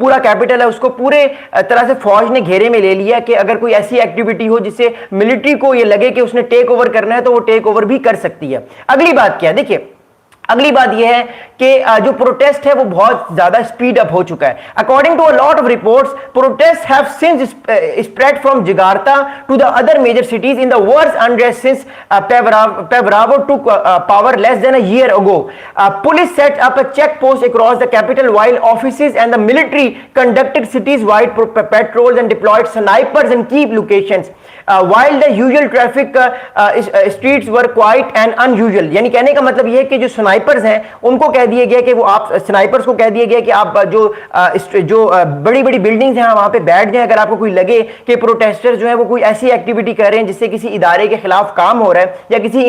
पूरा कैपिटल है उसको पूरे तरह से फौज ने घेरे में ले लिया कि अगर कोई ऐसी एक्टिविटी हो जिससे मिलिट्री को ये लगे कि उसने टेक ओवर करना है तो वो टेक ओवर भी कर सकती है। अगली बात क्या है, देखिए अगली बात यह है कि जो प्रोटेस्ट है वो बहुत ज्यादा स्पीड अप हो चुका है। According to a lot of reports, protest have since spread from Jakarta to the other major cities in the worst unrest since Pebravo took power less than a year ago. Police set up a checkpost across the capital while offices and the military conducted cities-wide patrols and deployed snipers in key locations. While the usual traffic streets were quiet and unusual. यानी कहने का मतलब यह है कि जो snipers हैं उनको कह दिया गया कि वो आप स्नाइपर्स को कह दिया गया कि आप जो बड़ी बड़ी बिल्डिंग्स हैं वहां पे बैठ जाएं। अगर आपको कोई लगे कि प्रोटेस्टर्स जो है वो कोई ऐसी एक्टिविटी कर रहे हैं जिससे किसी इदारे के खिलाफ काम हो रहा है या किसी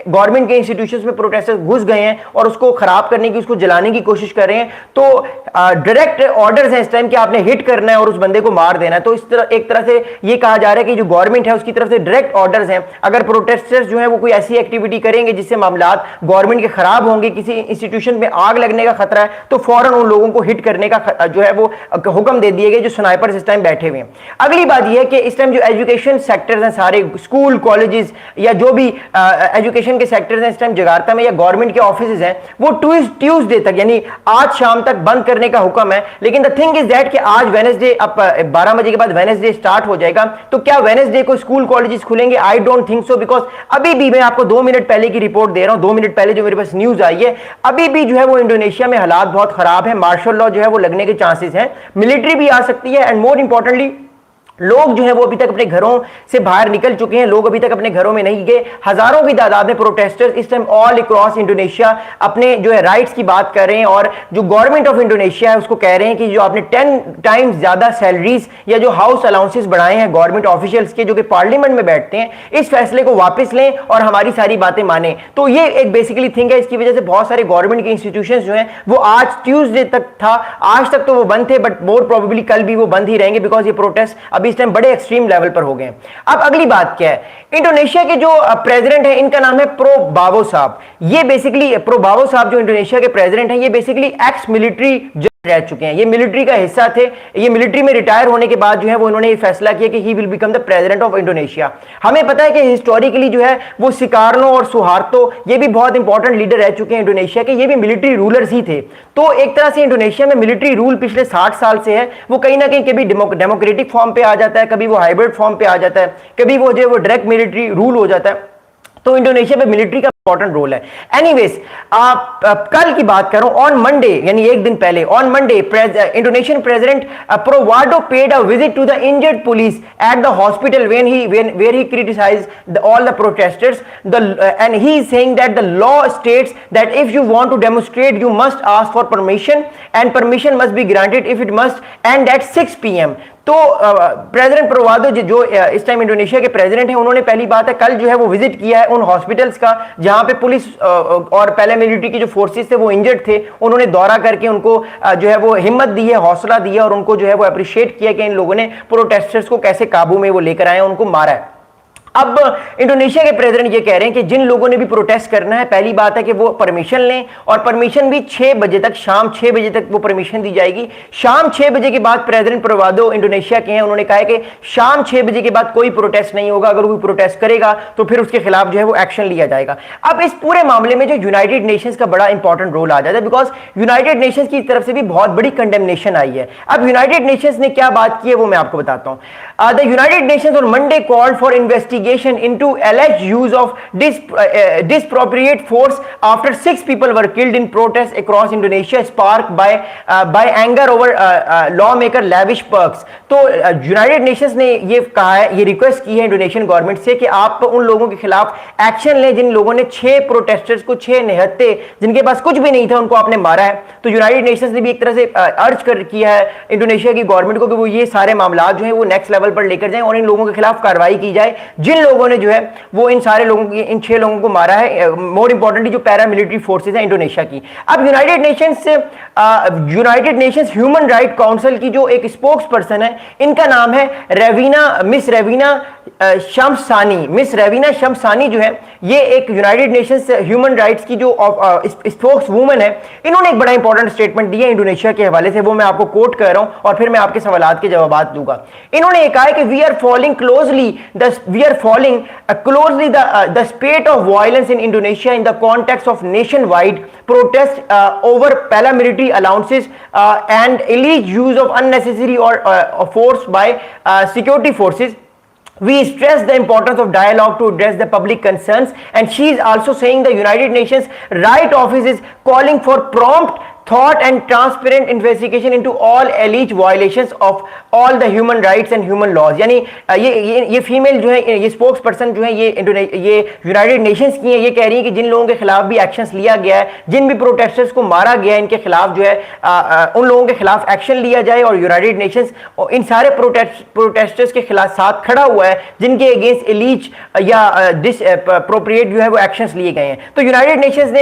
गवर्नमेंट के इंस्टीट्यूशंस में प्रोटेस्टर्स घुस गए हैं और उसको खराब करने की, उसको जलाने की कोशिश कर रहे हैं, तो डायरेक्ट ऑर्डर्स हैं इस टाइम कि आपने हिट करना है और उस बंदे को मार देना है। तो इस तरह एक तरह से ये कहा जा रहा है कि जो गवर्नमेंट है उसकी तरफ से डायरेक्ट ऑर्डर्स हैं, अगर प्रोटेस्टर्स जो है वो कोई ऐसी एक्टिविटी करेंगे जिससे मामलात गवर्नमेंट के खराब होंगे, किसी इंस्टीट्यूशन में आग लगने का खतरा है, तो फौरन उन लोगों को हिट करने का जो है वो हुक्म दे दिए गए जो स्नाइपर्स इस टाइम बैठे हुए हैं। अगली बात यह है कि इस टाइम जो एजुकेशन सेक्टर्स हैं, सारे स्कूल कॉलेजेस या जो भी एजुकेशन के सेक्टर्स हैं इस टाइम जकार्ता में या गवर्नमेंट के ऑफिस हैं, वो ट्यूसडे तक यानी आज शाम तक बंद करने का हुक्म है। लेकिन द थिंग इज दैट कि आज वेडनेसडे, अब 12 बजे के बाद वेडनेसडे स्टार्ट हो जाएगा, तो क्या वेडनेसडे को स्कूल कॉलेजेस खुलेंगे? I don't think so, because अभी भी मैं आपको 2 मिनट पहले की रिपोर्ट दे रहा हूं, 2 मिनट पहले जो मेरे पास न्यूज आई है, अभी भी जो है वो इंडोनेशिया में हालात बहुत खराब है, मार्शल लॉ जो है वो लगने के चांसेस हैं, मिलिट्री भी आ सकती है, एंड मोर इंपॉर्टेंटली लोग जो है वो अभी तक अपने घरों से बाहर निकल चुके हैं, लोग अभी तक अपने घरों में नहीं गए। हजारों की तादाद में प्रोटेस्टर्स इस टाइम ऑल अक्रॉस इंडोनेशिया अपने जो है राइट्स की बात कर रहे हैं और जो गवर्नमेंट ऑफ इंडोनेशिया है उसको कह रहे हैं कि जो आपने 10 टाइम्स ज्यादा सैलरीज या जो हाउस अलाउंसेस बढ़ाए हैं गवर्नमेंट ऑफिशियल्स के जो कि पार्लियामेंट में बैठते हैं, इस फैसले को वापस लें और हमारी सारी बातें माने। तो ये एक बेसिकली थिंग है। इसकी वजह से बहुत सारे गवर्नमेंट के इंस्टीट्यूशंस जो हैं वो आज ट्यूसडे तक था, आज तक तो वो बंद थे, बट मोर प्रोबेबली कल भी वो बंद ही रहेंगे, बिकॉज ये प्रोटेस्ट अभी इस टाइम बड़े एक्सट्रीम लेवल पर हो गए। अब अगली बात क्या है, इंडोनेशिया के जो प्रेसिडेंट है इनका नाम है प्रोबावो साहब। ये बेसिकली प्रोबावो साहब जो इंडोनेशिया के प्रेसिडेंट हैं, ये बेसिकली एक्स मिलिट्री रह चुके हैं, ये मिलिट्री का हिस्सा थे। ये मिलिट्री में रिटायर होने के बाद जो है वो इन्होंने ये फैसला किया कि he will become the president of Indonesia. हमें पता है कि हिस्टोरिकली जो है वो सिकारनो और सुहार्तो ये भी बहुत इंपॉर्टेंट लीडर रह चुके हैं इंडोनेशिया के, ये भी मिलिट्री रूलर्स ही थे। तो एक तरह से इंडोनेशिया में मिलिट्री रूल पिछले 60 साल से है, वो कहीं ना कहीं कभी डेमोक्रेटिक फॉर्म पे आ जाता है, कभी वो हाइब्रिड फॉर्म पे आ जाता है, कभी वो जो है वो डायरेक्ट मिलिट्री रूल हो जाता है। तो इंडोनेशिया में मिलिट्री का इंपॉर्टेंट रोल है। एनीवेज, कल की बात करूं, ऑन मंडे यानी एक दिन पहले, on Monday Indonesian president Prabowo paid a visit to the injured police at the hospital where he criticized all the protesters, and he is saying that the law states that if you want to demonstrate you must ask for permission and permission must be granted if it must end at 6 PM। तो president प्रोवाडो जो इस time Indonesia के president हैं, उन्होंने पहली बात है कल जो है वो विजिट किया है उन हॉस्पिटल्स का जहां पे पुलिस और पैरामिलिट्री की जो फोर्सेस थे वो इंजर्ड थे। उन्होंने दौरा करके उनको जो है वो हिम्मत दी है, हौसला दिया और उनको जो है वो अप्रिशिएट किया कि इन लोगों ने प्रोटेस्टर्स को कैसे काबू में वो लेकर आए, उनको मारा है। अब इंडोनेशिया के प्रेसिडेंट ये कह रहे हैं कि जिन लोगों ने भी प्रोटेस्ट करना है, पहली बात है कि वो परमिशन लें, और परमिशन भी 6 बजे तक, शाम 6 बजे तक वो परमिशन दी जाएगी। शाम 6 बजे के बाद प्रेसिडेंट प्रोवाडो इंडोनेशिया के हैं, उन्होंने कहा है कि शाम 6 बजे के बाद कोई प्रोटेस्ट नहीं होगा, अगर कोई प्रोटेस्ट करेगा तो फिर उसके खिलाफ जो है वो एक्शन लिया जाएगा। अब इस पूरे मामले में जो यूनाइटेड नेशंस का बड़ा इंपॉर्टेंट रोल आ जाता है, बिकॉज यूनाइटेड नेशंस की तरफ से भी बहुत बड़ी कंडेमनेशन आई है। अब यूनाइटेड नेशंस ने क्या बात की है वो मैं आपको बताता हूं। The United Nations on Monday called for investigation into alleged use of disappropriate force after 6 people were killed in protests across Indonesia sparked by anger over lawmaker lavish perks। तो यूनाइटेड नेशंस ने ये कहा है, ये request की है Indonesian government से कि आप उन लोगों के खिलाफ एक्शन लें जिन लोगों ने 6 प्रोटेस्टर्स को, 6 निहत्ते जिनके पास कुछ भी नहीं था, उनको आपने मारा है। तो यूनाइटेड नेशंस ने भी एक तरह से अर्ज किया है इंडोनेशिया की गवर्नमेंट को कि वो ये सारे मामला जो है वो नेक्स्ट लेवल पर लेकर जाएं और इन लोगों के खिलाफ कार्रवाई की जाए जिन लोगों ने जो है वो इन सारे लोगों की, इन 6 लोगों को मारा है, मोर इंपॉर्टेंटली जो पैरामिलिट्री फोर्सेस हैं इंडोनेशिया की। अब United Nations human right council की जो एक स्पोक्स पर्सन है, इनका नाम है मिस रेवीना शमसानी, मिस रवीना शमसानी जो है, ये एक यूनाइटेड नेशंस ह्यूमन राइट्स की जो स्पोक्स वूमन है, इन्होंने एक बड़ा इंपॉर्टेंट स्टेटमेंट दिया इंडोनेशिया के हवाले से, वो मैं आपको कोट कर रहा हूं और फिर मैं आपके सवालात के जवाब दूंगा। इन्होंने कहा है कि we are following closely the spate of violence in Indonesia in the context of nationwide protest over paramilitary allowances and illegal use of unnecessary or force by security forces. We stress the importance of dialogue to address the public concerns, and she is also saying the United Nations Right Office is calling for prompt thought and transparent investigation into all alleged violations of all the human rights and human laws. यानी ये female जो है, ये spokes person जो है, ये United Nations की है, ये कह रही है कि जिन लोगों के खिलाफ भी एक्शंस लिया गया है, जिन भी प्रोटेस्टर्स को मारा गया है, इनके खिलाफ जो है उन लोगों के खिलाफ एक्शन लिया जाए, और यूनाइटेड नेशंस इन सारे प्रोटेस्टर्स के खिलाफ साथ खड़ा हुआ है जिनके अगेंस्ट इलीज या डिसअप्रोप्रिएट जो है वो एक्शंस लिए गए हैं। तो यूनाइटेड नेशंस ने